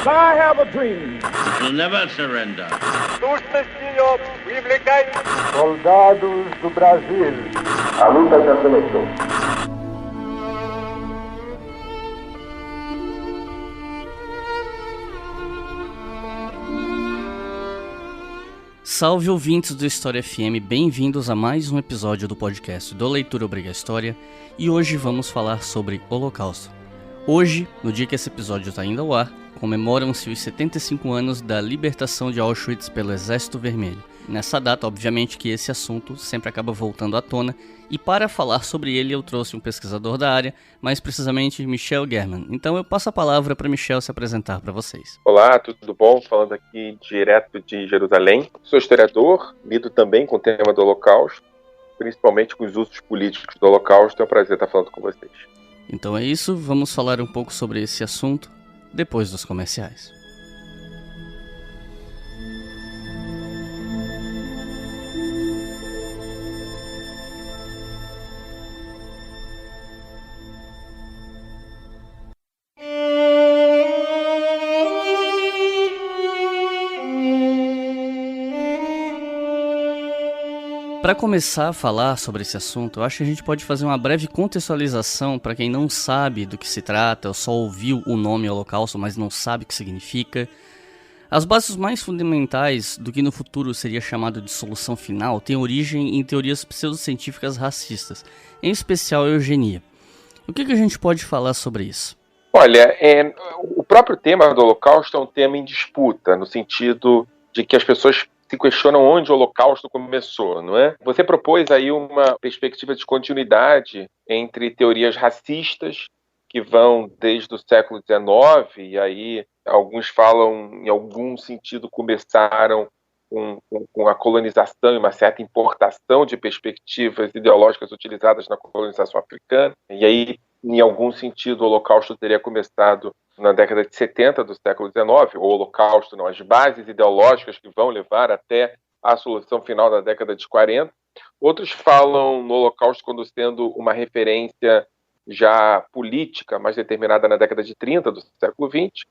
I have a dream. We'll never surrender. Soldados do Brasil. A luta já começou. Salve ouvintes do História FM, bem-vindos a mais um episódio do podcast do Leitura Obriga História, e hoje vamos falar sobre Holocausto. Hoje, no dia que esse episódio está indo ao ar, comemoram-se os 75 anos da libertação de Auschwitz pelo Exército Vermelho. Nessa data, obviamente que esse assunto sempre acaba voltando à tona, e para falar sobre ele eu trouxe um pesquisador da área, mais precisamente Michel German. Então eu passo a palavra para Michel se apresentar para vocês. Olá, tudo bom? Falando aqui direto de Jerusalém. Sou historiador, lido também com o tema do Holocausto, principalmente com os usos políticos do Holocausto. É um prazer estar falando com vocês. Então é isso, vamos falar um pouco sobre esse assunto depois dos comerciais. Para começar a falar sobre esse assunto, eu acho que a gente pode fazer uma breve contextualização para quem não sabe do que se trata ou só ouviu o nome Holocausto, mas não sabe o que significa. As bases mais fundamentais do que no futuro seria chamado de solução final têm origem em teorias pseudocientíficas racistas, em especial a eugenia. O que a gente pode falar sobre isso? Olha, o próprio tema do Holocausto é um tema em disputa, no sentido de que as pessoas se questionam onde o Holocausto começou, não é? Você propôs aí uma perspectiva de continuidade entre teorias racistas que vão desde o século XIX, e aí alguns falam, em algum sentido, começaram com a colonização e uma certa importação de perspectivas ideológicas utilizadas na colonização africana, e aí, em algum sentido, o Holocausto teria começado na década de 70 do século XIX, o Holocausto, não, as bases ideológicas que vão levar até a solução final da década de 40. Outros falam no Holocausto como sendo uma referência já política, mais determinada na década de 30 do século XX.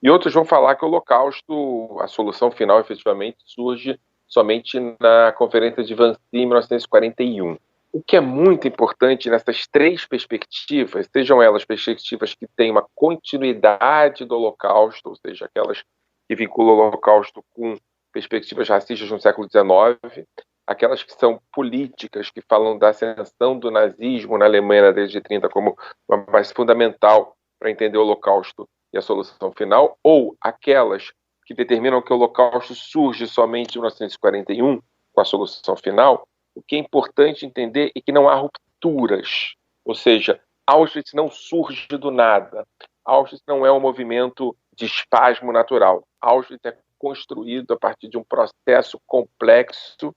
E outros vão falar que o Holocausto, a solução final, efetivamente, surge somente na Conferência de Wannsee, em 1941. O que é muito importante nessas três perspectivas, sejam elas perspectivas que têm uma continuidade do Holocausto, ou seja, aquelas que vinculam o Holocausto com perspectivas racistas no século XIX, aquelas que são políticas, que falam da ascensão do nazismo na Alemanha na década de 30 como uma base fundamental para entender o Holocausto e a solução final, ou aquelas que determinam que o Holocausto surge somente em 1941, com a solução final. O que é importante entender é que não há rupturas, ou seja, Auschwitz não surge do nada. Auschwitz não é um movimento de espasmo natural. Auschwitz é construído a partir de um processo complexo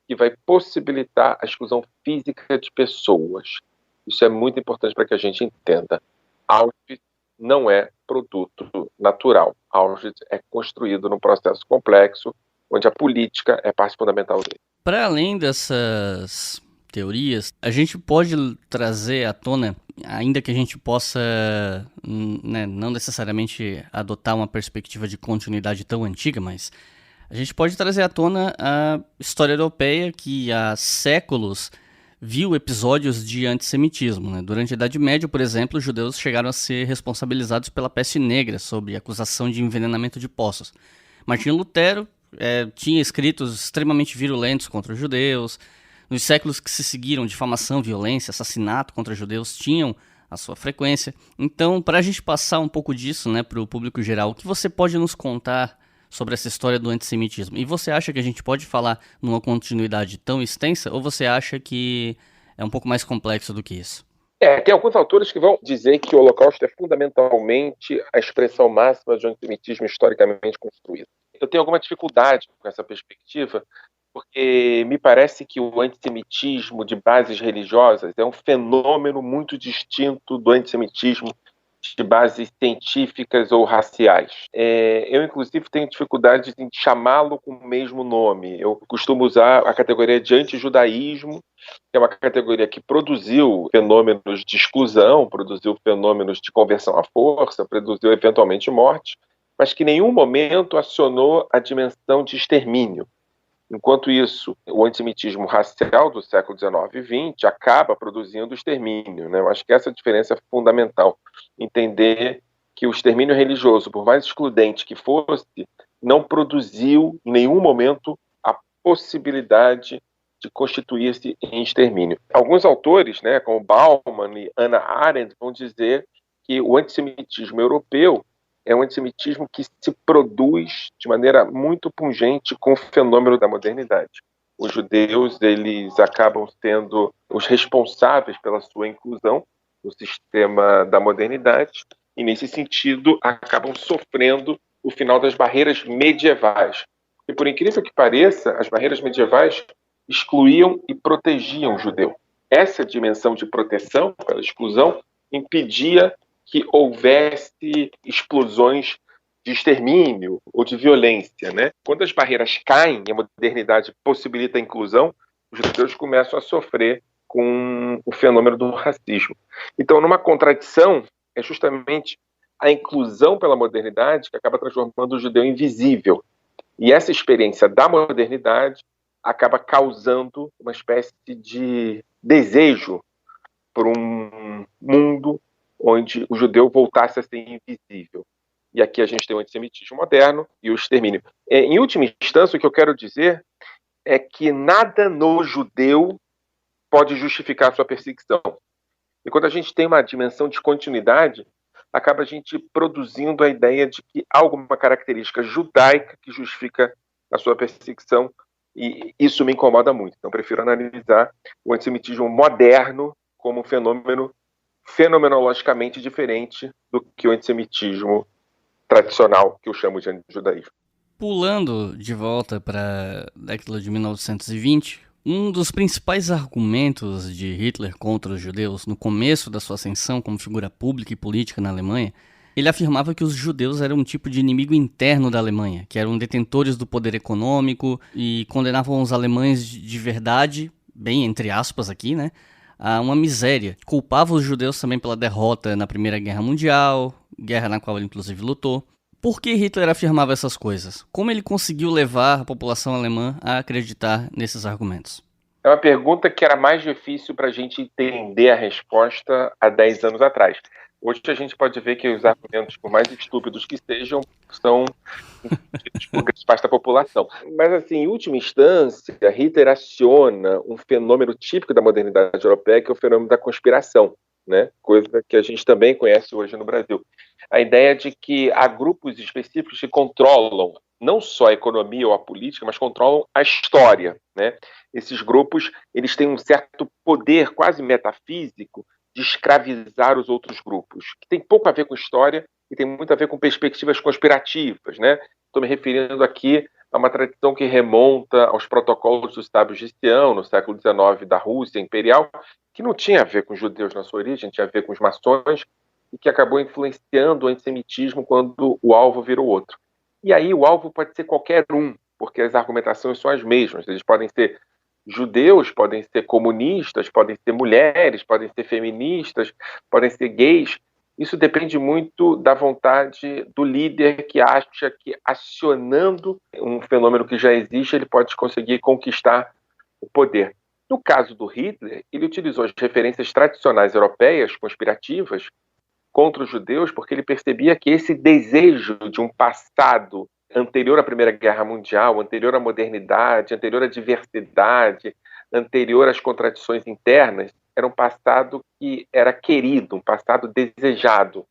que vai possibilitar a exclusão física de pessoas. Isso é muito importante para que a gente entenda. Auschwitz não é produto natural. Auschwitz é construído num processo complexo, onde a política é parte fundamental dele. Para além dessas teorias, a gente pode trazer à tona, ainda que a gente possa não necessariamente adotar uma perspectiva de continuidade tão antiga, mas a gente pode trazer à tona a história europeia que há séculos viu episódios de antissemitismo. Durante a Idade Média, por exemplo, os judeus chegaram a ser responsabilizados pela peste negra sob acusação de envenenamento de poços. Martinho Lutero tinha escritos extremamente virulentos contra os judeus. Nos séculos que se seguiram, difamação, violência, assassinato contra judeus tinham a sua frequência. Então, para a gente passar um pouco disso para o público geral, o que você pode nos contar sobre essa história do antissemitismo? E você acha que a gente pode falar numa continuidade tão extensa, ou você acha que é um pouco mais complexo do que isso? Tem alguns autores que vão dizer que o Holocausto é fundamentalmente a expressão máxima de um antissemitismo historicamente construído. Eu tenho alguma dificuldade com essa perspectiva, porque me parece que o antissemitismo de bases religiosas é um fenômeno muito distinto do antissemitismo de bases científicas ou raciais. Eu, inclusive, tenho dificuldade em chamá-lo com o mesmo nome. Eu costumo usar a categoria de antijudaísmo, que é uma categoria que produziu fenômenos de exclusão, produziu fenômenos de conversão à força, produziu, eventualmente, morte, mas que em nenhum momento acionou a dimensão de extermínio. Enquanto isso, o antissemitismo racial do século XIX e XX acaba produzindo o extermínio, né? Eu acho que essa diferença é fundamental. Entender que o extermínio religioso, por mais excludente que fosse, não produziu em nenhum momento a possibilidade de constituir-se em extermínio. Alguns autores, né, como Bauman e Hannah Arendt, vão dizer que o antissemitismo europeu é um antissemitismo que se produz de maneira muito pungente com o fenômeno da modernidade. Os judeus, eles acabam sendo os responsáveis pela sua inclusão no sistema da modernidade e, nesse sentido, acabam sofrendo o final das barreiras medievais. E, por incrível que pareça, as barreiras medievais excluíam e protegiam o judeu. Essa dimensão de proteção pela exclusão impedia que houvesse explosões de extermínio ou de violência, né? Quando as barreiras caem e a modernidade possibilita a inclusão, os judeus começam a sofrer com o fenômeno do racismo. Então, numa contradição, é justamente a inclusão pela modernidade que acaba transformando o judeu em invisível. E essa experiência da modernidade acaba causando uma espécie de desejo por um mundo onde o judeu voltasse a ser invisível. E aqui a gente tem o antissemitismo moderno e o extermínio. Em última instância, o que eu quero dizer é que nada no judeu pode justificar a sua perseguição. E quando a gente tem uma dimensão de continuidade, acaba a gente produzindo a ideia de que há alguma característica judaica que justifica a sua perseguição, e isso me incomoda muito. Então, prefiro analisar o antissemitismo moderno como um fenômeno fenomenologicamente diferente do que o antissemitismo tradicional, que eu chamo de antijudaísmo. Pulando de volta para a década de 1920, um dos principais argumentos de Hitler contra os judeus no começo da sua ascensão como figura pública e política na Alemanha, ele afirmava que os judeus eram um tipo de inimigo interno da Alemanha, que eram detentores do poder econômico e condenavam os alemães de verdade, bem entre aspas aqui, né, a uma miséria. Culpava os judeus também pela derrota na Primeira Guerra Mundial, guerra na qual ele inclusive lutou. Por que Hitler afirmava essas coisas? Como ele conseguiu levar a população alemã a acreditar nesses argumentos? É uma pergunta que era mais difícil para a gente entender a resposta há 10 anos atrás. Hoje a gente pode ver que os argumentos, por mais estúpidos que sejam, são entendidos por grande parte da população. Mas, assim, em última instância, Hitler aciona um fenômeno típico da modernidade europeia, que é o fenômeno da conspiração, né? Coisa que a gente também conhece hoje no Brasil. A ideia de que há grupos específicos que controlam não só a economia ou a política, mas controlam a história, né? Esses grupos, eles têm um certo poder quase metafísico de escravizar os outros grupos, que tem pouco a ver com história e tem muito a ver com perspectivas conspirativas, né? Estou me referindo aqui a uma tradição que remonta aos protocolos dos sábios de Sião, no século XIX, da Rússia imperial, que não tinha a ver com os judeus na sua origem, tinha a ver com os maçons, e que acabou influenciando o antissemitismo quando o alvo virou outro. E aí o alvo pode ser qualquer um, porque as argumentações são as mesmas. Eles podem ser judeus, podem ser comunistas, podem ser mulheres, podem ser feministas, podem ser gays. Isso depende muito da vontade do líder, que acha que, acionando um fenômeno que já existe, ele pode conseguir conquistar o poder. No caso do Hitler, ele utilizou as referências tradicionais europeias, conspirativas, contra os judeus, porque ele percebia que esse desejo de um passado anterior à Primeira Guerra Mundial, anterior à modernidade, anterior à diversidade, anterior às contradições internas, era um passado que era querido, um passado desejado.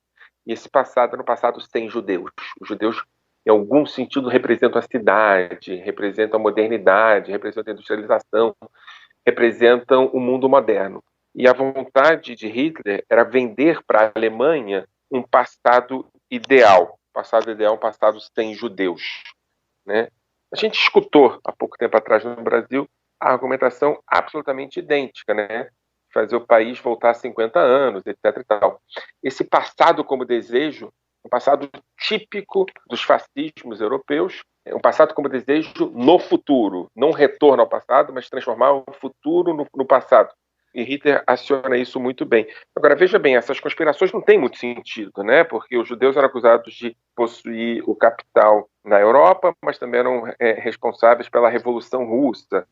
E esse passado era um passado sem judeus. Os judeus, em algum sentido, representam a cidade, representam a modernidade, representam a industrialização, representam o mundo moderno. E a vontade de Hitler era vender para a Alemanha um passado ideal. Passado ideal, um passado sem judeus, né? A gente escutou há pouco tempo atrás no Brasil a argumentação absolutamente idêntica, né? Fazer o país voltar a 50 anos, etc. e tal. Esse passado como desejo, um passado típico dos fascismos europeus, um passado como desejo no futuro, não um retorno ao passado, mas transformar o futuro no passado. E Hitler aciona isso muito bem. Agora, veja bem, essas conspirações não têm muito sentido, né? Porque os judeus eram acusados de possuir o capital na Europa, mas também eram responsáveis pela Revolução Russa.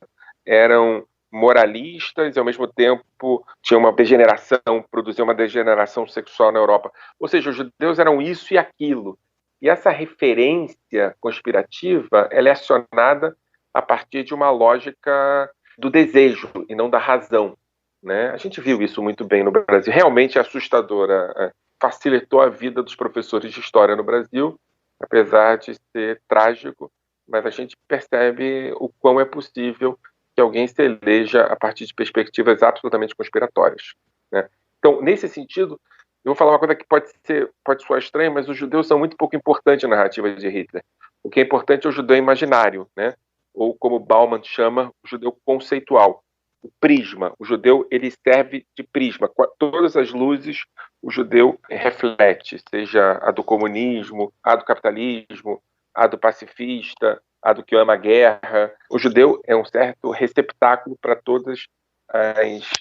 Eram moralistas e, ao mesmo tempo, tinha uma degeneração, produziam uma degeneração sexual na Europa. Ou seja, os judeus eram isso e aquilo. E essa referência conspirativa, ela é acionada a partir de uma lógica do desejo e não da razão, né? A gente viu isso muito bem no Brasil. Realmente é assustadora. Facilitou a vida dos professores de história no Brasil, apesar de ser trágico, mas a gente percebe o quão é possível que alguém se eleja a partir de perspectivas absolutamente conspiratórias, né? Então, nesse sentido, eu vou falar uma coisa que pode soar estranha, mas os judeus são muito pouco importantes na narrativa de Hitler. O que é importante é o judeu imaginário, né? Ou como Bauman chama, o judeu conceitual. O prisma. O judeu, ele serve de prisma. Todas as luzes o judeu reflete, seja a do comunismo, a do capitalismo, a do pacifista, a do que ama a guerra. O judeu é um certo receptáculo para todos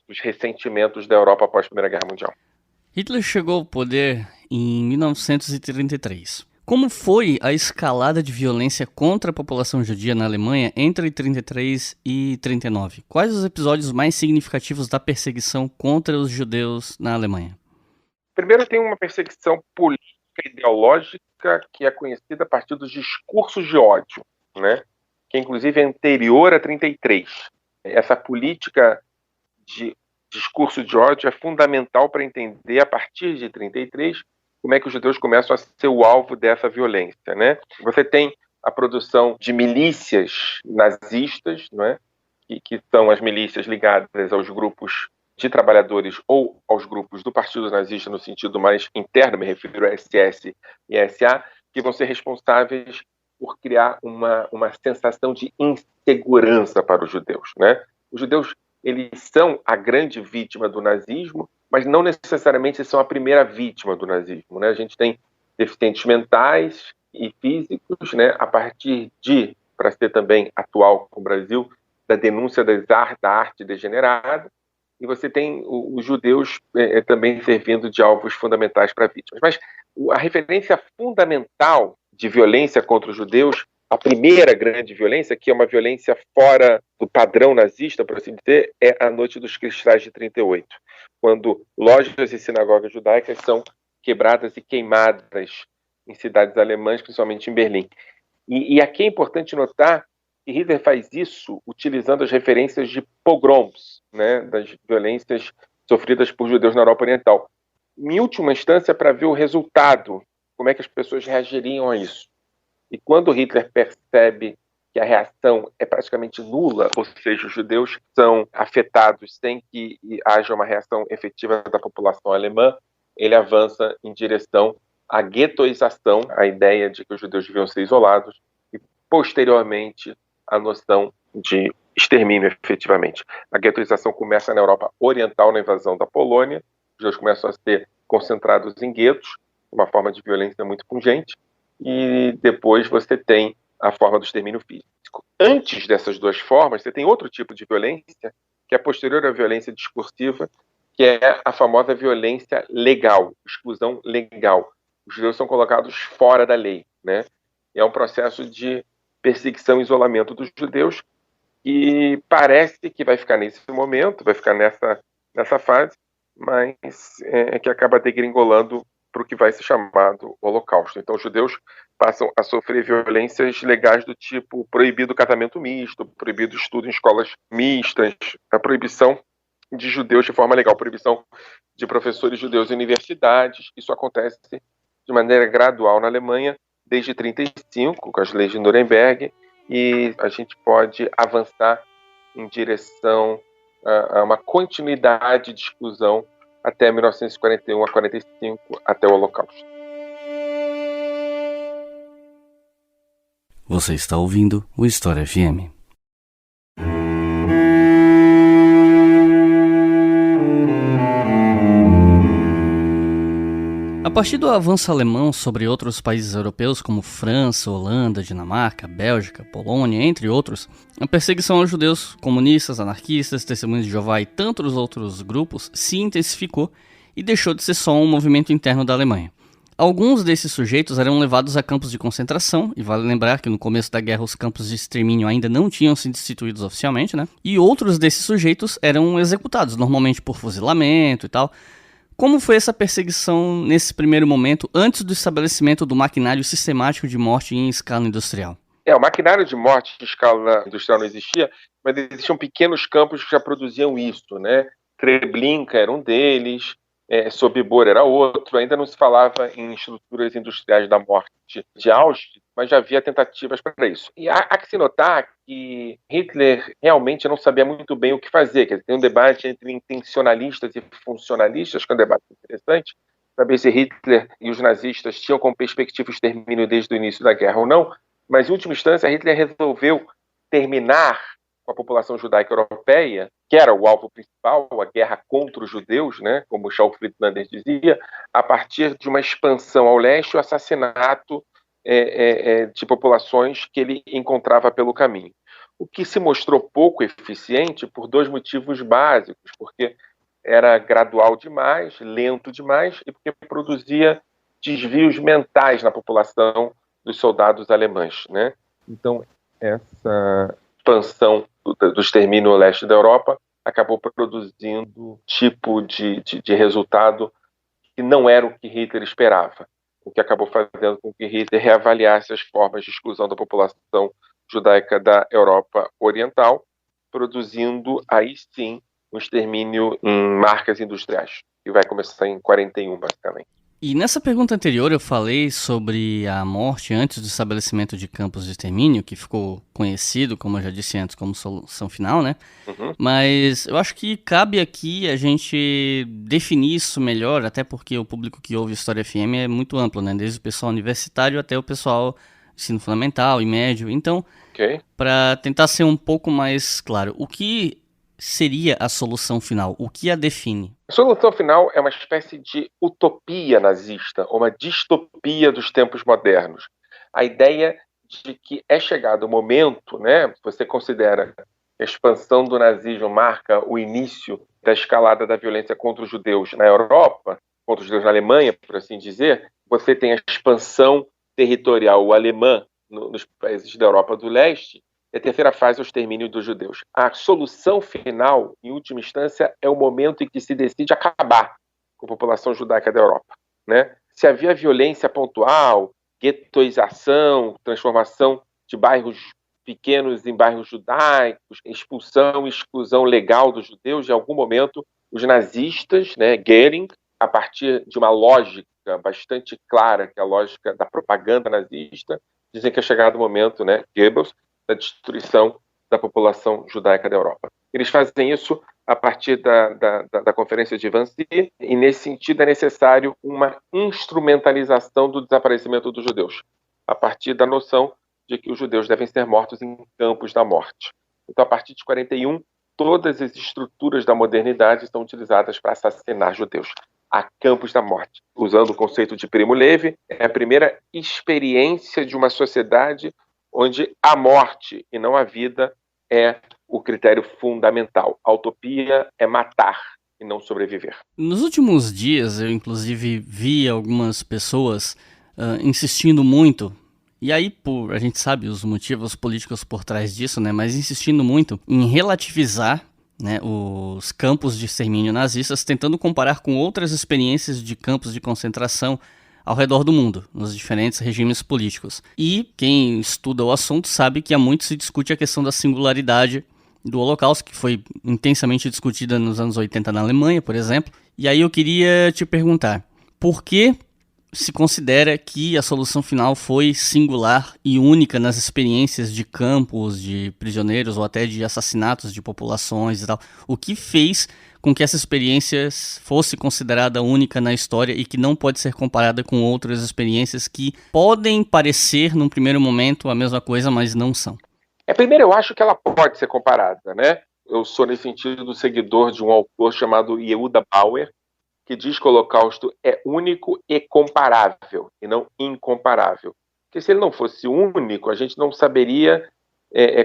os ressentimentos da Europa após a Primeira Guerra Mundial. Hitler chegou ao poder em 1933. Como foi a escalada de violência contra a população judia na Alemanha entre 33 e 39? Quais os episódios mais significativos da perseguição contra os judeus na Alemanha? Primeiro, tem uma perseguição política e ideológica que é conhecida a partir dos discursos de ódio, né? Que inclusive é anterior a 33. Essa política de discurso de ódio é fundamental para entender, a partir de 33, como é que os judeus começam a ser o alvo dessa violência, né? Você tem a produção de milícias nazistas, não é? Que são as milícias ligadas aos grupos de trabalhadores ou aos grupos do Partido Nazista no sentido mais interno, me refiro a SS e SA, que vão ser responsáveis por criar uma sensação de insegurança para os judeus, né? Os judeus, eles são a grande vítima do nazismo, mas não necessariamente são a primeira vítima do nazismo, né? A gente tem deficientes mentais e físicos, né? A partir de, para ser também atual com o Brasil, da denúncia da arte degenerada, e você tem os judeus também servindo de alvos fundamentais para vítimas. Mas a referência fundamental de violência contra os judeus, a primeira grande violência, que é uma violência fora do padrão nazista, por assim dizer, é a Noite dos Cristais de 38, quando lojas e sinagogas judaicas são quebradas e queimadas em cidades alemãs, principalmente em Berlim. E aqui é importante notar que Hitler faz isso utilizando as referências de pogroms, né, das violências sofridas por judeus na Europa Oriental. Em última instância, para ver o resultado, como é que as pessoas reagiriam a isso. E quando Hitler percebe que a reação é praticamente nula, ou seja, os judeus são afetados sem que haja uma reação efetiva da população alemã, ele avança em direção à guetoização, a ideia de que os judeus deviam ser isolados, e posteriormente a noção de extermínio efetivamente. A guetoização começa na Europa Oriental, na invasão da Polônia, os judeus começam a ser concentrados em guetos, uma forma de violência muito pungente, e depois você tem a forma do extermínio físico. Antes dessas duas formas, você tem outro tipo de violência, que é posterior à violência discursiva, que é a famosa violência legal, exclusão legal. Os judeus são colocados fora da lei, né? É um processo de perseguição e isolamento dos judeus, e parece que vai ficar nesse momento, vai ficar nessa fase, mas que acaba degringolando para o que vai ser chamado Holocausto. Então, os judeus passam a sofrer violências legais do tipo proibido casamento misto, proibido estudo em escolas mistas, a proibição de judeus de forma legal, proibição de professores judeus em universidades. Isso acontece de maneira gradual na Alemanha desde 1935, com as leis de Nuremberg, e a gente pode avançar em direção a uma continuidade de exclusão até 1941 a 45, até o Holocausto. Você está ouvindo o História FM. A partir do avanço alemão sobre outros países europeus como França, Holanda, Dinamarca, Bélgica, Polônia, entre outros, a perseguição aos judeus, comunistas, anarquistas, testemunhas de Jeová e tantos outros grupos se intensificou e deixou de ser só um movimento interno da Alemanha. Alguns desses sujeitos eram levados a campos de concentração, e vale lembrar que no começo da guerra os campos de extermínio ainda não tinham sido instituídos oficialmente, né? E outros desses sujeitos eram executados, normalmente por fuzilamento e tal. Como foi essa perseguição nesse primeiro momento, antes do estabelecimento do maquinário sistemático de morte em escala industrial? O maquinário de morte em escala industrial não existia, mas existiam pequenos campos que já produziam isso, né? Treblinka era um deles, Sobibor era outro. Ainda não se falava em estruturas industriais da morte de Auschwitz, mas já havia tentativas para isso. E há que se notar que Hitler realmente não sabia muito bem o que fazer. Quer dizer, tem um debate entre intencionalistas e funcionalistas, que é um debate interessante, saber se Hitler e os nazistas tinham como perspectiva o extermínio desde o início da guerra ou não, mas em última instância Hitler resolveu terminar com a população judaica europeia, que era o alvo principal, a guerra contra os judeus, né, como Charles Friedlander dizia, a partir de uma expansão ao leste e o assassinato de populações que ele encontrava pelo caminho. O que se mostrou pouco eficiente por dois motivos básicos, porque era gradual demais, lento demais, e porque produzia desvios mentais na população dos soldados alemães, né? Então, essa expansão do extermínio ao leste da Europa acabou produzindo tipo de resultado que não era o que Hitler esperava, o que acabou fazendo com que Hitler reavaliasse as formas de exclusão da população judaica da Europa Oriental, produzindo aí sim um extermínio em marcas industriais, que vai começar em 41, basicamente. E nessa pergunta anterior eu falei sobre a morte antes do estabelecimento de campos de extermínio, que ficou conhecido, como eu já disse antes, como solução final, né? Uhum. Mas eu acho que cabe aqui a gente definir isso melhor, até porque o público que ouve História FM é muito amplo, né? Desde o pessoal universitário até o pessoal ensino fundamental e médio. Então, para tentar ser um pouco mais claro, o que seria a solução final? O que a define? A solução final é uma espécie de utopia nazista, ou uma distopia dos tempos modernos. A ideia de que é chegado o momento, né? Você considera que a expansão do nazismo marca o início da escalada da violência contra os judeus na Europa, contra os judeus na Alemanha, por assim dizer. Você tem a expansão territorial alemã nos países da Europa do Leste. E a terceira fase é o extermínio dos judeus. A solução final, em última instância, é o momento em que se decide acabar com a população judaica da Europa, né? Se havia violência pontual, guetoização, transformação de bairros pequenos em bairros judaicos, expulsão e exclusão legal dos judeus, em algum momento os nazistas, né, Goering, a partir de uma lógica bastante clara, que é a lógica da propaganda nazista, dizem que é chegado o momento, né, Goebbels, da destruição da população judaica da Europa. Eles fazem isso a partir da Conferência de Wannsee, e nesse sentido é necessário uma instrumentalização do desaparecimento dos judeus, a partir da noção de que os judeus devem ser mortos em campos da morte. Então, a partir de 41, todas as estruturas da modernidade são utilizadas para assassinar judeus. Há campos da morte. Usando o conceito de Primo Levi, é a primeira experiência de uma sociedade onde a morte e não a vida é o critério fundamental. A utopia é matar e não sobreviver. Nos últimos dias, eu inclusive vi algumas pessoas insistindo muito, e aí a gente sabe os motivos políticos por trás disso, né? Mas insistindo muito em relativizar, né, os campos de extermínio nazistas, tentando comparar com outras experiências de campos de concentração ao redor do mundo, nos diferentes regimes políticos. E quem estuda o assunto sabe que há muito se discute a questão da singularidade do Holocausto, que foi intensamente discutida nos anos 80 na Alemanha, por exemplo. E aí eu queria te perguntar, por que se considera que a solução final foi singular e única nas experiências de campos, de prisioneiros ou até de assassinatos de populações e tal? O que fez com que essa experiência fosse considerada única na história e que não pode ser comparada com outras experiências que podem parecer, num primeiro momento, a mesma coisa, mas não são? Primeiro, eu acho que ela pode ser comparada, né? Eu sou, nesse sentido, seguidor de um autor chamado Yehuda Bauer, que diz que o Holocausto é único e comparável, e não incomparável. Porque se ele não fosse único, a gente não saberia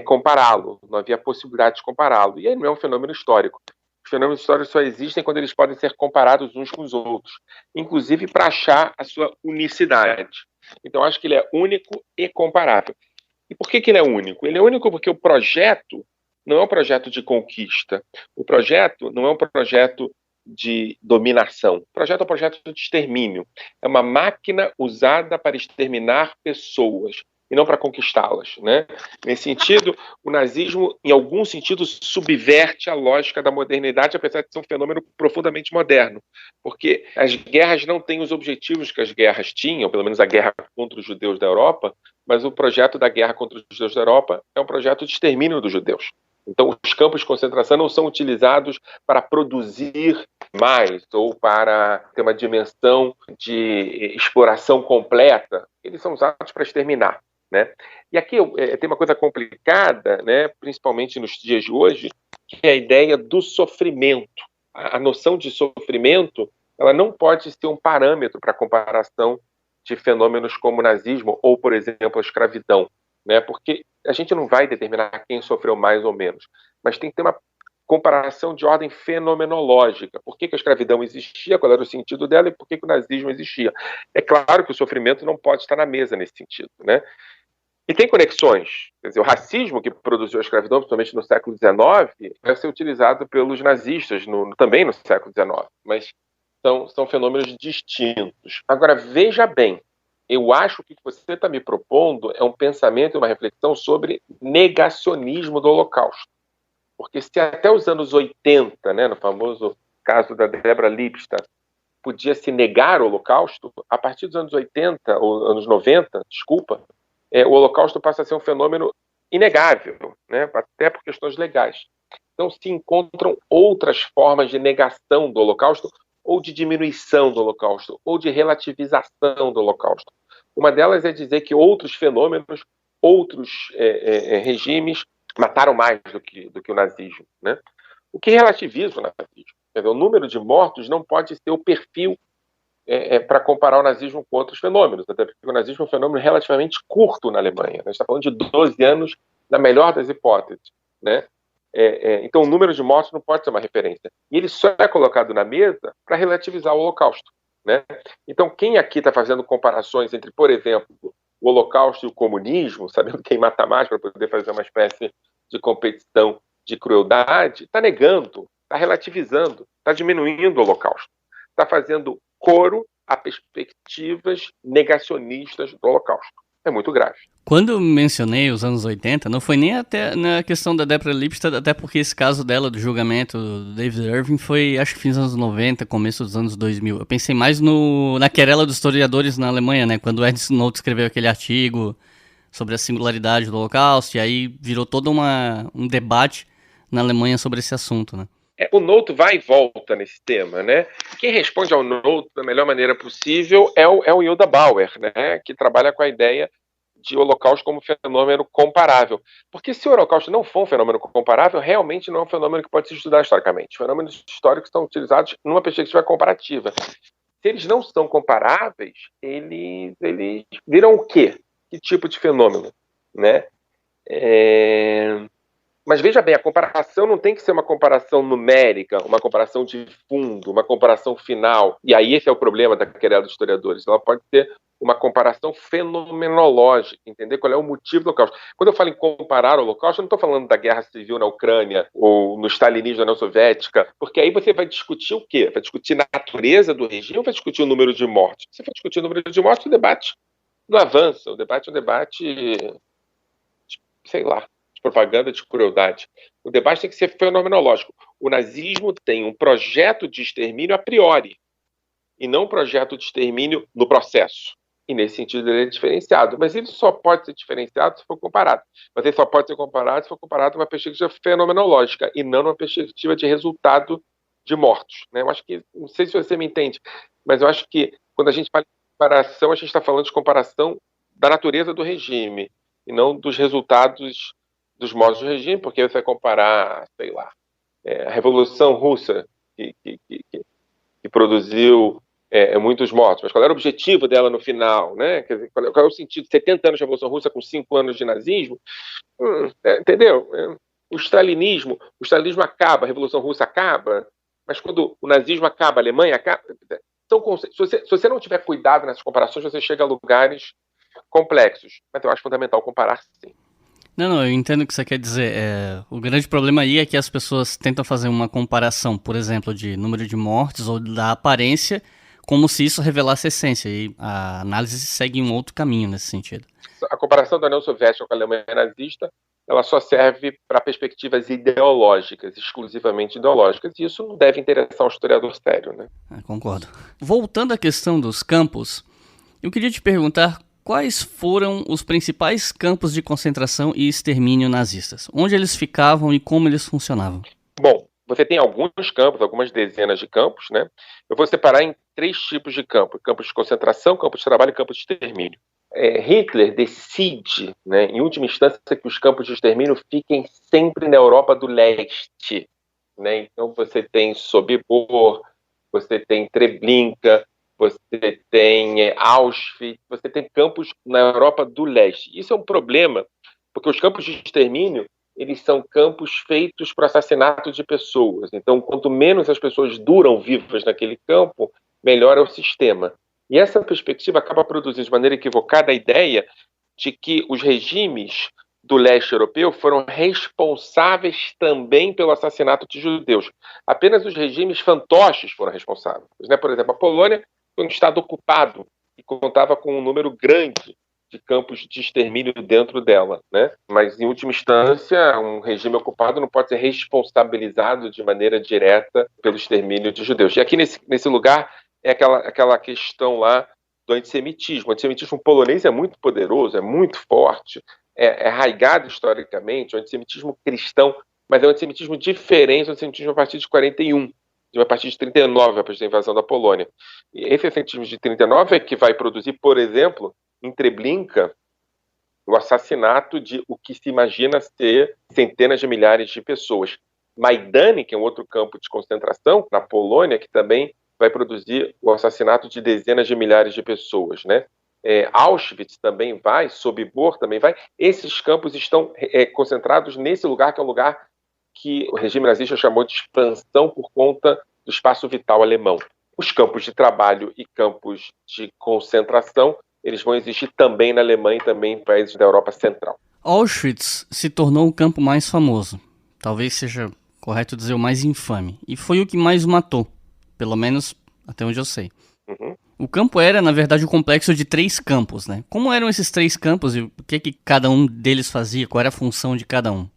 compará-lo, não havia possibilidade de compará-lo. E ele não é um fenômeno histórico. Os fenômenos históricos só existem quando eles podem ser comparados uns com os outros, inclusive para achar a sua unicidade. Então, acho que ele é único e comparável. E por que ele é único? Ele é único porque o projeto não é um projeto de conquista. O projeto não é um projeto de dominação. O projeto é um projeto de extermínio. É uma máquina usada para exterminar pessoas e não para conquistá-las, né? Nesse sentido, o nazismo, em algum sentido, subverte a lógica da modernidade, apesar de ser um fenômeno profundamente moderno, porque as guerras não têm os objetivos que as guerras tinham, pelo menos a guerra contra os judeus da Europa, mas o projeto da guerra contra os judeus da Europa é um projeto de extermínio dos judeus. Então, os campos de concentração não são utilizados para produzir mais ou para ter uma dimensão de exploração completa. Eles são usados para exterminar, né? E aqui tem uma coisa complicada, né, principalmente nos dias de hoje, que é a ideia do sofrimento. A noção de sofrimento, ela não pode ser um parâmetro para a comparação de fenômenos como o nazismo ou, por exemplo, a escravidão, né? Porque a gente não vai determinar quem sofreu mais ou menos, mas tem que ter uma comparação de ordem fenomenológica. Por que a escravidão existia, qual era o sentido dela e por que o nazismo existia? É claro que o sofrimento não pode estar na mesa nesse sentido, né? E tem conexões. Quer dizer, o racismo que produziu a escravidão, principalmente no século XIX, vai ser utilizado pelos nazistas também no século XIX, mas são fenômenos distintos. Agora, veja bem, eu acho que o que você está me propondo é um pensamento e uma reflexão sobre negacionismo do Holocausto. Porque se até os anos 80, né, no famoso caso da Deborah Lipstadt, podia se negar o Holocausto, a partir dos anos 80, ou anos 90, desculpa, o Holocausto passa a ser um fenômeno inegável, né, até por questões legais. Então se encontram outras formas de negação do Holocausto, ou de diminuição do Holocausto, ou de relativização do Holocausto. Uma delas é dizer que outros fenômenos, outros regimes mataram mais do que o nazismo, né? O que relativiza o nazismo. Quer dizer, o número de mortos não pode ser o perfil para comparar o nazismo com outros fenômenos, até porque o nazismo é um fenômeno relativamente curto na Alemanha. A gente está falando de 12 anos, na melhor das hipóteses, né? Então, o número de mortos não pode ser uma referência. E ele só é colocado na mesa para relativizar o Holocausto, né? Então, quem aqui está fazendo comparações entre, por exemplo, o Holocausto e o comunismo, sabendo quem mata mais para poder fazer uma espécie de competição de crueldade, está negando, está relativizando, está diminuindo o Holocausto, está fazendo coro a perspectivas negacionistas do Holocausto. É muito grave. Quando eu mencionei os anos 80, não foi nem até na questão da Deborah Lipstadt, até porque esse caso dela, do julgamento do David Irving, foi, acho que fim dos anos 90, começo dos anos 2000. Eu pensei mais na querela dos historiadores na Alemanha, né? Quando o Ernst Nolte escreveu aquele artigo sobre a singularidade do Holocausto, e aí virou todo um debate na Alemanha sobre esse assunto, né? O Nolte vai e volta nesse tema, né? Quem responde ao Nolte da melhor maneira possível é o Hilda Bauer, né? Que trabalha com a ideia de Holocausto como fenômeno comparável. Porque se o Holocausto não for um fenômeno comparável, realmente não é um fenômeno que pode se estudar historicamente. Fenômenos históricos são utilizados numa perspectiva comparativa. Se eles não são comparáveis, eles viram o quê? Que tipo de fenômeno, né? Mas veja bem, a comparação não tem que ser uma comparação numérica, uma comparação de fundo, uma comparação final. E aí esse é o problema da querela dos historiadores. Ela pode ser uma comparação fenomenológica, entender qual é o motivo do Holocausto. Quando eu falo em comparar o Holocausto, eu não estou falando da guerra civil na Ucrânia ou no stalinismo da União Soviética, porque aí você vai discutir o quê? Vai discutir a natureza do regime ou vai discutir o número de mortes? Se for discutir o número de mortes, o debate não avança. O debate é um debate, sei lá, de propaganda, de crueldade. O debate tem que ser fenomenológico. O nazismo tem um projeto de extermínio a priori e não um projeto de extermínio no processo. E, nesse sentido, ele é diferenciado. Mas ele só pode ser diferenciado se for comparado. Mas ele só pode ser comparado se for comparado numa perspectiva fenomenológica e não numa perspectiva de resultado de mortos, né? Eu acho que, não sei se você me entende, mas eu acho que quando a gente fala de comparação, a gente está falando de comparação da natureza do regime e não dos resultados dos modos do regime, porque você vai comparar, sei lá, a Revolução Russa, que produziu muitos mortos, mas qual era o objetivo dela no final, né? Quer dizer, qual é o sentido de 70 anos de Revolução Russa com 5 anos de nazismo? Entendeu? o stalinismo acaba, a Revolução Russa acaba, mas quando o nazismo acaba, a Alemanha acaba. Se você não tiver cuidado nessas comparações, você chega a lugares complexos. Mas eu acho fundamental comparar, sim. Não, eu entendo o que você quer dizer. O grande problema aí é que as pessoas tentam fazer uma comparação, por exemplo, de número de mortes ou da aparência, como se isso revelasse a essência. E a análise segue um outro caminho nesse sentido. A comparação da União Soviética com a Alemanha nazista, ela só serve para perspectivas ideológicas, exclusivamente ideológicas, e isso não deve interessar um historiador sério, né? Concordo. Voltando à questão dos campos, eu queria te perguntar quais foram os principais campos de concentração e extermínio nazistas, onde eles ficavam e como eles funcionavam. Bom, você tem alguns campos, algumas dezenas de campos, né? Eu vou separar em 3 tipos de campos: campos de concentração, campos de trabalho e campos de extermínio. Hitler decide, né, em última instância, que os campos de extermínio fiquem sempre na Europa do Leste, né? Então você tem Sobibor, você tem Treblinka, você tem Auschwitz, você tem campos na Europa do Leste. Isso é um problema, porque os campos de extermínio, eles são campos feitos para assassinato de pessoas. Então, quanto menos as pessoas duram vivas naquele campo, melhor é o sistema. E essa perspectiva acaba produzindo de maneira equivocada a ideia de que os regimes do leste europeu foram responsáveis também pelo assassinato de judeus. Apenas os regimes fantoches foram responsáveis, né? Por exemplo, a Polônia foi um estado ocupado e contava com um número grande de campos de extermínio dentro dela, né? Mas, em última instância, um regime ocupado não pode ser responsabilizado de maneira direta pelo extermínio de judeus. E aqui nesse lugar é aquela questão lá do antissemitismo. O antissemitismo polonês é muito poderoso, é muito forte, é arraigado historicamente, o antissemitismo cristão, mas é um antissemitismo diferente do antissemitismo a partir de 41, a partir de 39, a partir da invasão da Polônia. E esse antissemitismo de 39 é que vai produzir, por exemplo, em Treblinka, o assassinato de o que se imagina ser centenas de milhares de pessoas. Maidan, que é um outro campo de concentração na Polônia, que também vai produzir o assassinato de dezenas de milhares de pessoas, né? Auschwitz também vai, Sobibor também vai. Esses campos estão concentrados nesse lugar, que é um lugar que o regime nazista chamou de expansão por conta do espaço vital alemão. Os campos de trabalho e campos de concentração, eles vão existir também na Alemanha e também em países da Europa Central. Auschwitz se tornou o campo mais famoso, talvez seja correto dizer o mais infame, e foi o que mais o matou, pelo menos até onde eu sei. Uhum. O campo era, na verdade, um complexo de 3 campos, né? Como eram esses 3 campos e o que cada um deles fazia? Qual era a função de cada um?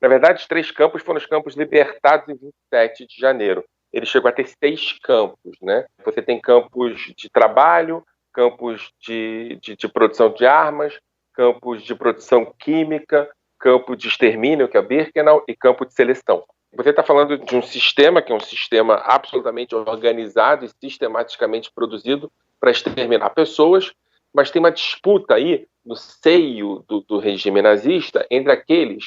Na verdade, os 3 campos foram os campos libertados em 27 de janeiro. Ele chegou a ter 6 campos, né? Você tem campos de trabalho, campos de produção de armas, campos de produção química, campo de extermínio, que é Birkenau, e campo de seleção. Você está falando de um sistema que é um sistema absolutamente organizado e sistematicamente produzido para exterminar pessoas, mas tem uma disputa aí no seio do regime nazista entre aqueles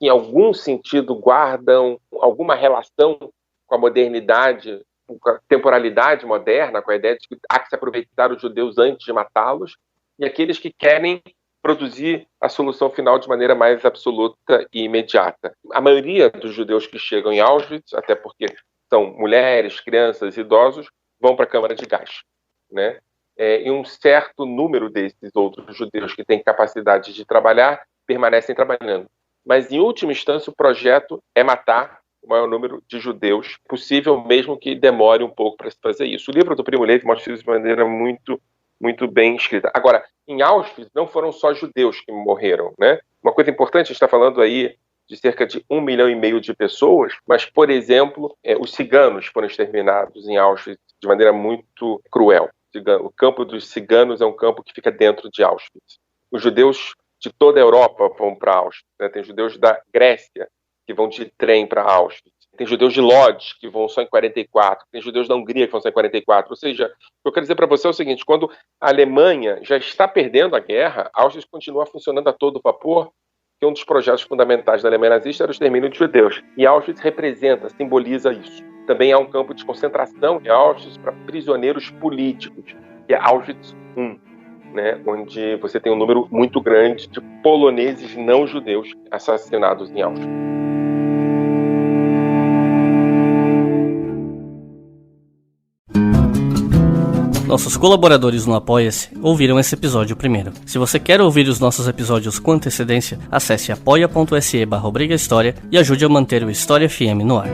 que, em algum sentido, guardam alguma relação com a modernidade, com a temporalidade moderna, com a ideia de que há que se aproveitar os judeus antes de matá-los, e aqueles que querem produzir a solução final de maneira mais absoluta e imediata. A maioria dos judeus que chegam em Auschwitz, até porque são mulheres, crianças, idosos, vão para a câmara de gás, né? E um certo número desses outros judeus que têm capacidade de trabalhar permanecem trabalhando. Mas, em última instância, o projeto é matar o maior número de judeus possível, mesmo que demore um pouco para se fazer isso. O livro do Primo Levi mostra isso de maneira muito bem escrita. Agora, em Auschwitz não foram só judeus que morreram, né? Uma coisa importante, a gente está falando aí de cerca de 1,5 milhão de pessoas, mas, por exemplo, os ciganos foram exterminados em Auschwitz de maneira muito cruel. O campo dos ciganos é um campo que fica dentro de Auschwitz. Os judeus de toda a Europa vão para Auschwitz, né? Tem judeus da Grécia que vão de trem para Auschwitz. Tem judeus de Lodz que vão só em 44. Tem judeus da Hungria que vão só em 44. Ou seja, o que eu quero dizer para você é o seguinte: quando a Alemanha já está perdendo a guerra, Auschwitz continua funcionando a todo vapor, que um dos projetos fundamentais da Alemanha nazista era o extermínio de judeus. E Auschwitz representa, simboliza isso. Também há um campo de concentração em Auschwitz para prisioneiros políticos, que é Auschwitz I, né, onde você tem um número muito grande de poloneses não judeus assassinados em Auschwitz. Nossos colaboradores no Apoia-se ouviram esse episódio primeiro. Se você quer ouvir os nossos episódios com antecedência, acesse apoia.se/obrigahistoria e ajude a manter o História FM no ar.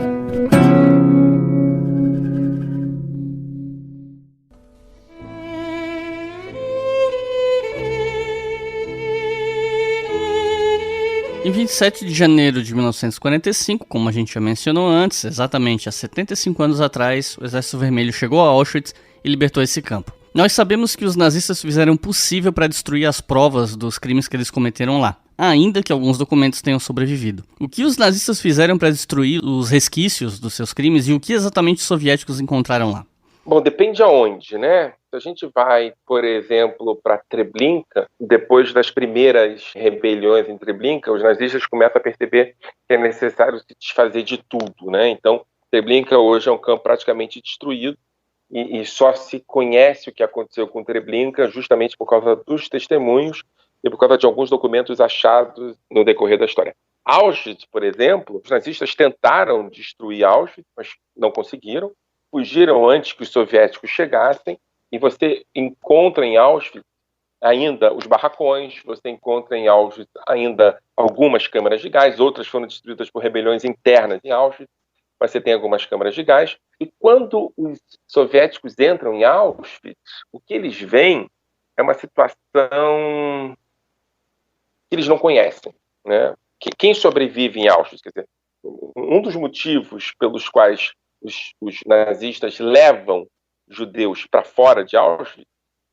Em 27 de janeiro de 1945, como a gente já mencionou antes, exatamente há 75 anos atrás, o Exército Vermelho chegou a Auschwitz e libertou esse campo. Nós sabemos que os nazistas fizeram o possível para destruir as provas dos crimes que eles cometeram lá, ainda que alguns documentos tenham sobrevivido. O que os nazistas fizeram para destruir os resquícios dos seus crimes e o que exatamente os soviéticos encontraram lá? Bom, depende aonde, né? Se a gente vai, por exemplo, para Treblinka, depois das primeiras rebeliões em Treblinka, os nazistas começam a perceber que é necessário se desfazer de tudo, né? Então, Treblinka hoje é um campo praticamente destruído e só se conhece o que aconteceu com Treblinka justamente por causa dos testemunhos e por causa de alguns documentos achados no decorrer da história. Auschwitz, por exemplo, os nazistas tentaram destruir Auschwitz, mas não conseguiram. Fugiram antes que os soviéticos chegassem, e você encontra em Auschwitz ainda os barracões, você encontra em Auschwitz ainda algumas câmaras de gás, outras foram destruídas por rebeliões internas em Auschwitz, mas você tem algumas câmaras de gás. E quando os soviéticos entram em Auschwitz, o que eles veem é uma situação que eles não conhecem, né? Quem sobrevive em Auschwitz, quer dizer, um dos motivos pelos quais os nazistas levam judeus para fora de Auschwitz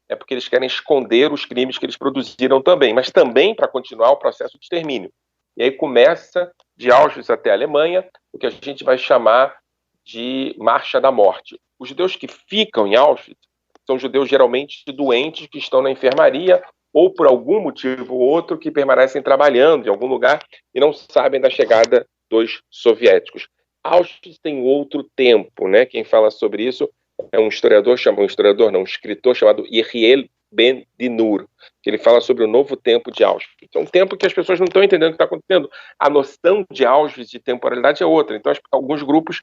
é porque eles querem esconder os crimes que eles produziram também, mas também para continuar o processo de extermínio. E aí começa de Auschwitz até a Alemanha o que a gente vai chamar de Marcha da Morte. Os judeus que ficam em Auschwitz são judeus geralmente doentes que estão na enfermaria ou por algum motivo ou outro que permanecem trabalhando em algum lugar e não sabem da chegada dos soviéticos. Auschwitz tem outro tempo, né? Quem fala sobre isso é um escritor chamado Yehiel Ben-Dinur, que ele fala sobre o novo tempo de Auschwitz. É um tempo que as pessoas não estão entendendo o que está acontecendo. A noção de Auschwitz, de temporalidade, é outra. Então, alguns grupos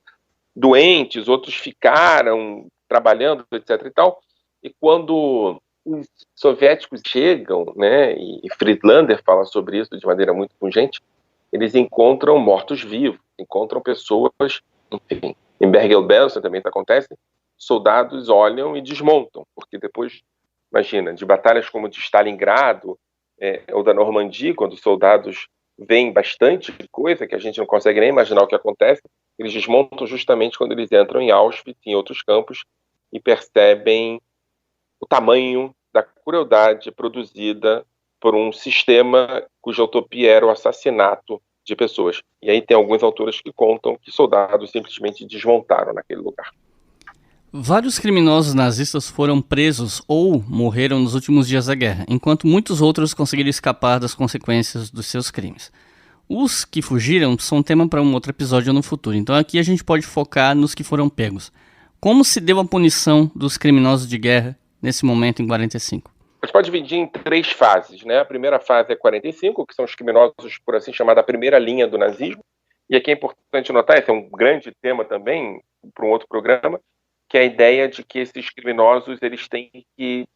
doentes, outros ficaram trabalhando, etc. e tal. E quando os soviéticos chegam, né? E Friedlander fala sobre isso de maneira muito pungente, eles encontram mortos-vivos, encontram pessoas, enfim, em Bergen-Belsen também isso acontece, soldados olham e desmontam, porque depois, imagina, de batalhas como de Stalingrado ou da Normandia, quando os soldados veem bastante coisa que a gente não consegue nem imaginar o que acontece, eles desmontam justamente quando eles entram em Auschwitz e em outros campos e percebem o tamanho da crueldade produzida por um sistema cuja utopia era o assassinato de pessoas. E aí tem alguns autores que contam que soldados simplesmente desmontaram naquele lugar. Vários criminosos nazistas foram presos ou morreram nos últimos dias da guerra, enquanto muitos outros conseguiram escapar das consequências dos seus crimes. Os que fugiram são tema para um outro episódio no futuro, então aqui a gente pode focar nos que foram pegos. Como se deu a punição dos criminosos de guerra nesse momento em 45? A gente pode dividir em 3 fases, né? A primeira fase é 45, que são os criminosos, por assim chamar, da primeira linha do nazismo. E aqui é importante notar, esse é um grande tema também para um outro programa, que é a ideia de que esses criminosos eles têm que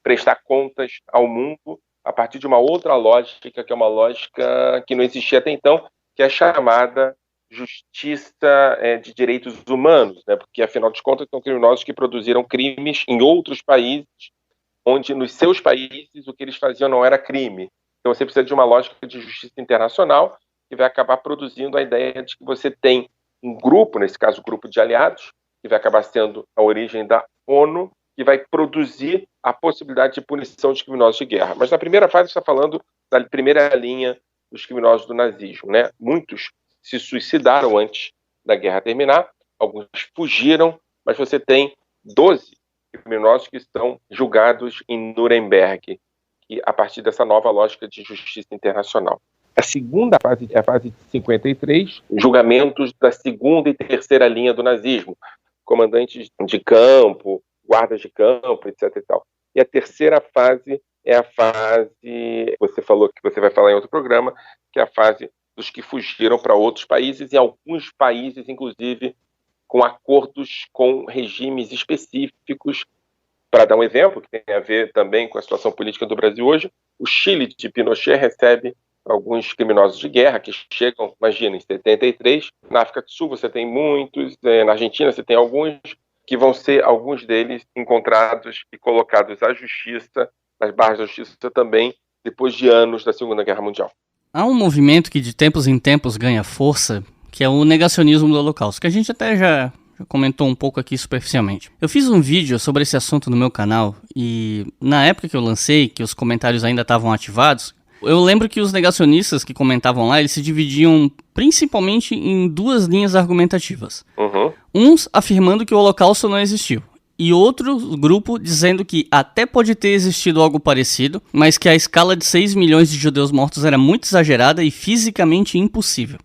prestar contas ao mundo a partir de uma outra lógica, que é uma lógica que não existia até então, que é a chamada justiça de direitos humanos, né? Porque, afinal de contas, são criminosos que produziram crimes em outros países, onde nos seus países o que eles faziam não era crime. Então você precisa de uma lógica de justiça internacional que vai acabar produzindo a ideia de que você tem um grupo, nesse caso o grupo de aliados, que vai acabar sendo a origem da ONU, que vai produzir a possibilidade de punição de criminosos de guerra. Mas na primeira fase está falando da primeira linha dos criminosos do nazismo, né? Muitos se suicidaram antes da guerra terminar, alguns fugiram, mas você tem 12 criminosos que estão julgados em Nuremberg, que, a partir dessa nova lógica de justiça internacional. A segunda fase é a fase de 53, julgamentos da segunda e terceira linha do nazismo, comandantes de campo, guardas de campo, etc. e tal. E a terceira fase é a fase, você falou que você vai falar em outro programa, que é a fase dos que fugiram para outros países, e alguns países, inclusive, com acordos com regimes específicos Para dar um exemplo, que tem a ver também com a situação política do Brasil hoje, o Chile de Pinochet recebe alguns criminosos de guerra que chegam, imagina, em 73. Na África do Sul você tem muitos, na Argentina você tem alguns, que vão ser, alguns deles, encontrados e colocados à justiça, nas barras da justiça também, depois de anos da Segunda Guerra Mundial. Há um movimento que de tempos em tempos ganha força, que é o negacionismo do Holocausto, que a gente até já comentou um pouco aqui superficialmente. Eu fiz um vídeo sobre esse assunto no meu canal e na época que eu lancei, que os comentários ainda estavam ativados, eu lembro que os negacionistas que comentavam lá, eles se dividiam principalmente em duas linhas argumentativas. Uns afirmando que o Holocausto não existiu, e outro grupo dizendo que até pode ter existido algo parecido, mas que a escala de 6 milhões de judeus mortos era muito exagerada e fisicamente impossível.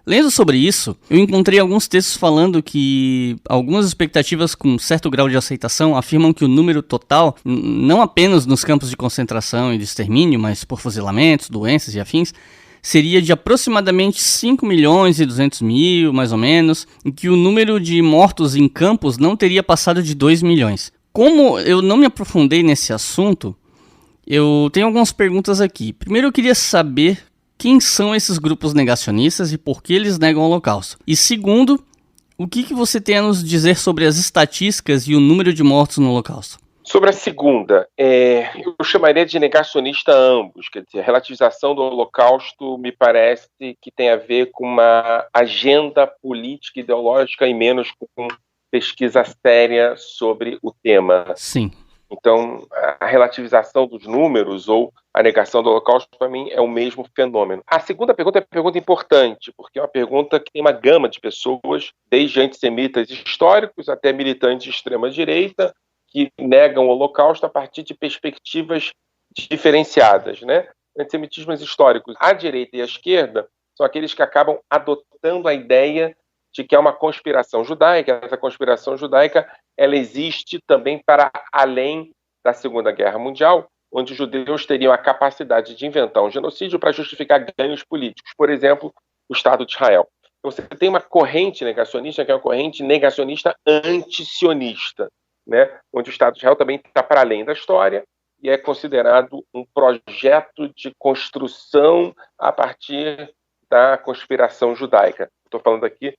Lendo sobre isso, eu encontrei alguns textos falando que algumas expectativas com certo grau de aceitação afirmam que o número total, não apenas nos campos de concentração e de extermínio, mas por fuzilamentos, doenças e afins, seria de aproximadamente 5 milhões e 200 mil, mais ou menos, e que o número de mortos em campos não teria passado de 2 milhões. Como eu não me aprofundei nesse assunto, eu tenho algumas perguntas aqui. Primeiro eu queria saber quem são esses grupos negacionistas e por que eles negam o Holocausto. E segundo, o que você tem a nos dizer sobre as estatísticas e o número de mortos no Holocausto? Sobre a segunda, eu chamaria de negacionista ambos. Quer dizer, a relativização do Holocausto me parece que tem a ver com uma agenda política e ideológica e menos com pesquisa séria sobre o tema. Sim. Então, a relativização dos números ou a negação do Holocausto, para mim, é o mesmo fenômeno. A segunda pergunta é uma pergunta importante, porque é uma pergunta que tem uma gama de pessoas, desde antissemitas históricos até militantes de extrema-direita, que negam o Holocausto a partir de perspectivas diferenciadas, né? Antissemitismos históricos, à direita e à esquerda, são aqueles que acabam adotando a ideia de que é uma conspiração judaica. Essa conspiração judaica ela existe também para além da Segunda Guerra Mundial, onde os judeus teriam a capacidade de inventar um genocídio para justificar ganhos políticos. Por exemplo, o Estado de Israel. Então, você tem uma corrente negacionista, que é uma corrente negacionista antisionista, né? Onde o Estado de Israel também está para além da história e é considerado um projeto de construção a partir da conspiração judaica. Estou falando aqui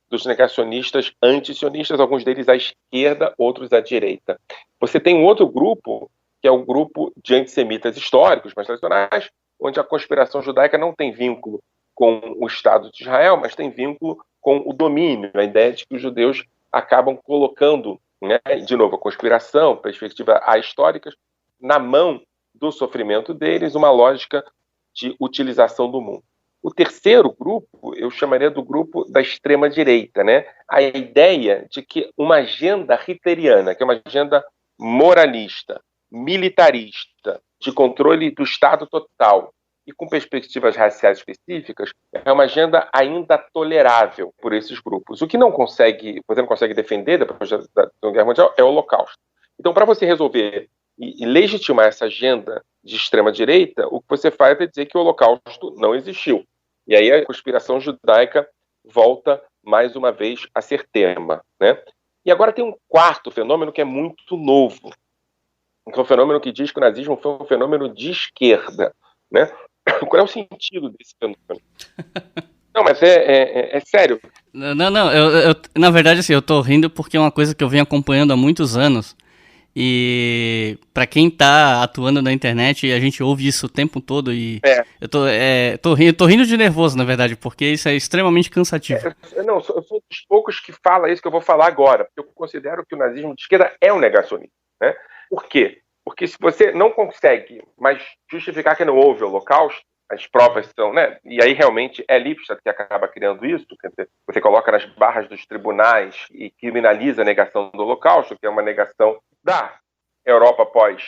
dos negacionistas antisionistas, alguns deles à esquerda, outros à direita. Você tem um outro grupo, que é o grupo de antissemitas históricos, mais tradicionais, onde a conspiração judaica não tem vínculo com o Estado de Israel, mas tem vínculo com o domínio, a ideia de que os judeus acabam colocando, né, de novo, a conspiração, perspectiva históricas, na mão do sofrimento deles, uma lógica de utilização do mundo. O terceiro grupo, eu chamaria do grupo da extrema-direita, né? A ideia de que uma agenda hitleriana, que é uma agenda moralista, militarista, de controle do Estado total e com perspectivas raciais específicas, é uma agenda ainda tolerável por esses grupos. O que você não consegue defender depois da Segunda Guerra Mundial é o Holocausto. Então, para você resolver e legitimar essa agenda de extrema-direita, o que você faz é dizer que o Holocausto não existiu. E aí a conspiração judaica volta, mais uma vez, a ser tema, né? E agora tem um quarto fenômeno que é muito novo, que é um fenômeno que diz que o nazismo foi um fenômeno de esquerda, né? Qual é o sentido desse fenômeno? Não, mas é sério. Não, eu na verdade, assim, eu tô rindo porque é uma coisa que eu venho acompanhando há muitos anos. E para quem tá atuando na internet, a gente ouve isso o tempo todo e eu tô rindo de nervoso, na verdade, porque isso é extremamente cansativo. Eu sou dos poucos que fala isso que eu vou falar agora, porque eu considero que o nazismo de esquerda é um negacionismo, né? Por quê? Porque se você não consegue mais justificar que não houve o Holocausto, as provas são, né? E aí realmente é Lipstadt que acaba criando isso, quer dizer, você coloca nas barras dos tribunais e criminaliza a negação do Holocausto, que é uma negação da Europa pós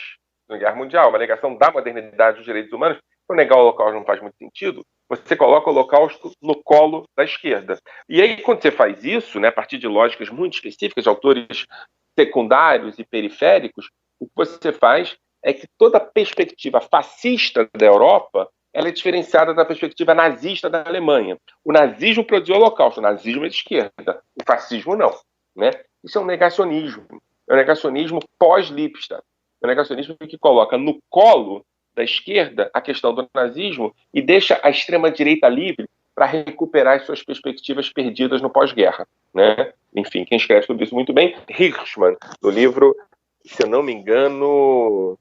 Segunda Guerra Mundial, uma negação da modernidade dos direitos humanos. Então, negar o Holocausto não faz muito sentido. Você coloca o Holocausto no colo da esquerda. E aí, quando você faz isso, né, a partir de lógicas muito específicas, de autores secundários e periféricos, o que você faz é que toda a perspectiva fascista da Europa ela é diferenciada da perspectiva nazista da Alemanha. O nazismo produziu o Holocausto, o nazismo é de esquerda, o fascismo não, né? Isso é um negacionismo. é o negacionismo pós-Lippstadt. É o negacionismo que coloca no colo da esquerda a questão do nazismo e deixa a extrema-direita livre para recuperar as suas perspectivas perdidas no pós-guerra, né? Enfim, quem escreve sobre isso muito bem, Hirschman, no livro, se eu não me engano,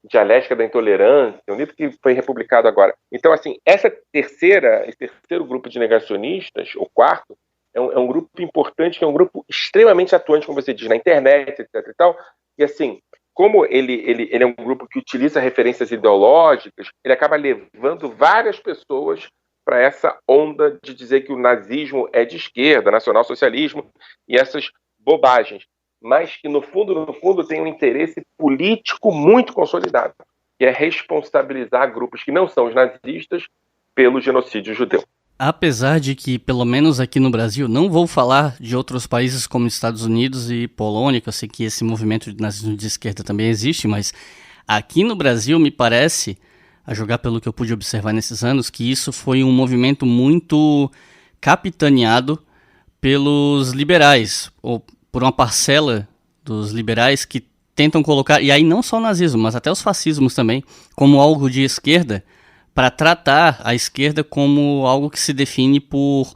Dialética da Intolerância, um livro que foi republicado agora. Então, assim, esse terceiro grupo de negacionistas, o quarto, é um grupo importante, que é um grupo extremamente atuante, como você diz, na internet, etc. e tal. E, assim, como ele é um grupo que utiliza referências ideológicas, ele acaba levando várias pessoas para essa onda de dizer que o nazismo é de esquerda, nacionalsocialismo e essas bobagens, mas que no fundo tem um interesse político muito consolidado, que é responsabilizar grupos que não são os nazistas pelo genocídio judeu. Apesar de que, pelo menos aqui no Brasil, não vou falar de outros países como Estados Unidos e Polônia, que eu sei que esse movimento de nazismo de esquerda também existe, mas aqui no Brasil me parece, a jogar pelo que eu pude observar nesses anos, que isso foi um movimento muito capitaneado pelos liberais, ou por uma parcela dos liberais que tentam colocar, e aí não só o nazismo, mas até os fascismos também, como algo de esquerda, para tratar a esquerda como algo que se define por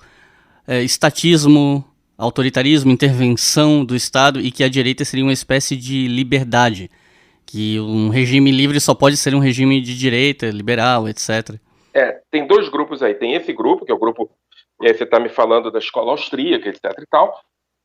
estatismo, autoritarismo, intervenção do Estado, e que a direita seria uma espécie de liberdade, que um regime livre só pode ser um regime de direita, liberal, etc. Tem dois grupos aí. Tem esse grupo, que é o grupo, e aí você está me falando da escola austríaca, etc. e tal.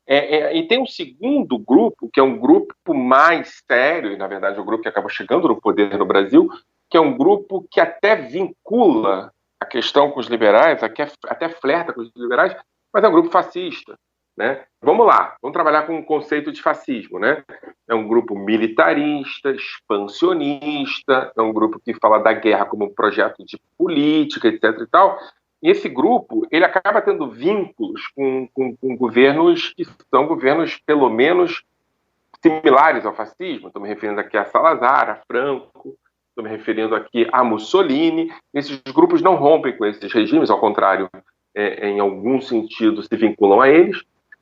E tem um segundo grupo, que é um grupo mais sério, e na verdade é um grupo que acabou chegando no poder no Brasil, que é um grupo que até vincula a questão com os liberais, até flerta com os liberais, mas é um grupo fascista, né? Vamos lá, vamos trabalhar com o conceito de fascismo, né? É um grupo militarista, expansionista, é um grupo que fala da guerra como um projeto de política, etc. e tal. E esse grupo, ele acaba tendo vínculos com governos que são governos, pelo menos, similares ao fascismo. Estou me referindo aqui a Salazar, a Franco, estou me referindo aqui a Mussolini. Esses grupos não rompem com esses regimes, ao contrário, em algum sentido se vinculam a eles,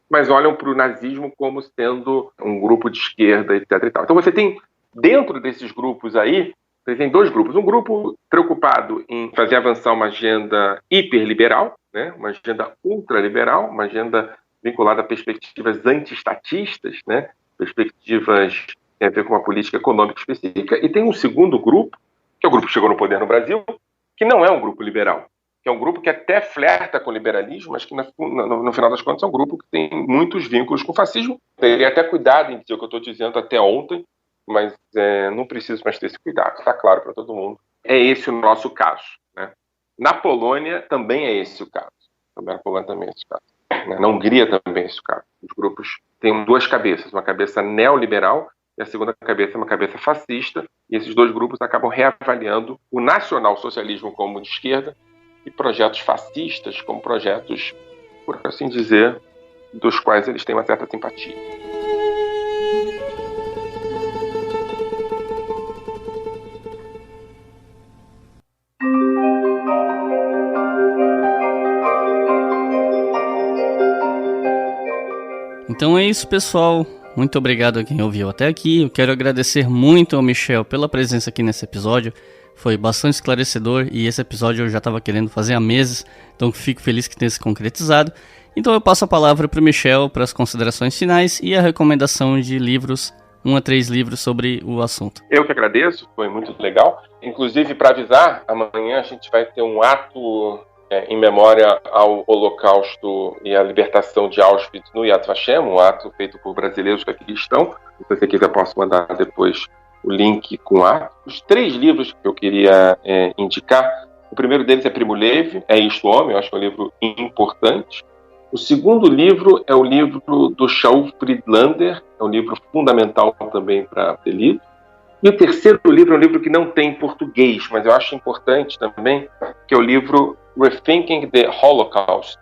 mas olham para o nazismo como sendo um grupo de esquerda, etc. e tal. Então você tem, dentro desses grupos aí, você tem dois grupos. Um grupo preocupado em fazer avançar uma agenda hiperliberal, né? Uma agenda ultraliberal, uma agenda vinculada a perspectivas antiestatistas, né? Perspectivas que têm a ver com uma política econômica específica. E tem um segundo grupo, que é o grupo que chegou no poder no Brasil, que não é um grupo liberal, que é um grupo que até flerta com o liberalismo, mas que no final das contas é um grupo que tem muitos vínculos com o fascismo. Teria até cuidado em dizer o que eu estou dizendo até ontem, mas não preciso mais ter esse cuidado, está claro para todo mundo. É esse o nosso caso, né? Na Polônia também é esse o caso. Na Polônia também é esse o caso. Na Hungria também é esse o caso. Os grupos têm duas cabeças, uma cabeça neoliberal e a segunda cabeça é uma cabeça fascista, e esses dois grupos acabam reavaliando o nacionalsocialismo como de esquerda e projetos fascistas como projetos, por assim dizer, dos quais eles têm uma certa simpatia. Então é isso, pessoal. Muito obrigado a quem ouviu até aqui. Eu quero agradecer muito ao Michel pela presença aqui nesse episódio. Foi bastante esclarecedor e esse episódio eu já estava querendo fazer há meses, então fico feliz que tenha se concretizado. Então eu passo a palavra para o Michel para as considerações finais e a recomendação de livros, 1 a 3 livros sobre o assunto. Eu que agradeço, foi muito legal. Inclusive, para avisar, amanhã a gente vai ter um ato em memória ao Holocausto e à libertação de Auschwitz no Yad Vashem, um ato feito por brasileiros que aqui estão. Se você quiser, posso mandar depois o link com o ato. Os 3 livros que eu queria indicar, o primeiro deles é Primo Levi, É Isto Homem, eu acho que é um livro importante. O segundo livro é o livro do Shaul Friedlander, é um livro fundamental também para ter lido. E o terceiro livro é um livro que não tem em português, mas eu acho importante também, que é o livro Rethinking the Holocaust,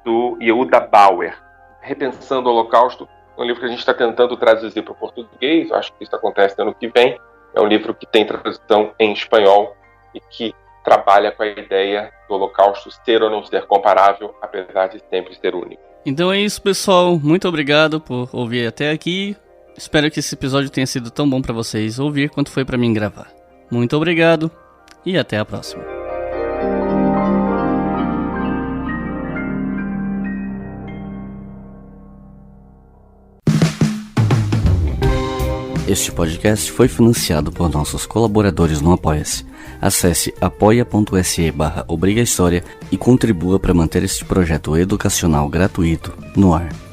do Yehuda Bauer. Repensando o Holocausto, é um livro que a gente está tentando traduzir para o português, eu acho que isso acontece no ano que vem. É um livro que tem tradução em espanhol e que trabalha com a ideia do Holocausto ser ou não ser comparável, apesar de sempre ser único. Então é isso, pessoal. Muito obrigado por ouvir até aqui. Espero que esse episódio tenha sido tão bom para vocês ouvir quanto foi para mim gravar. Muito obrigado e até a próxima. Este podcast foi financiado por nossos colaboradores no Apoia-se. Acesse apoia.se/obrigahistoria e contribua para manter este projeto educacional gratuito no ar.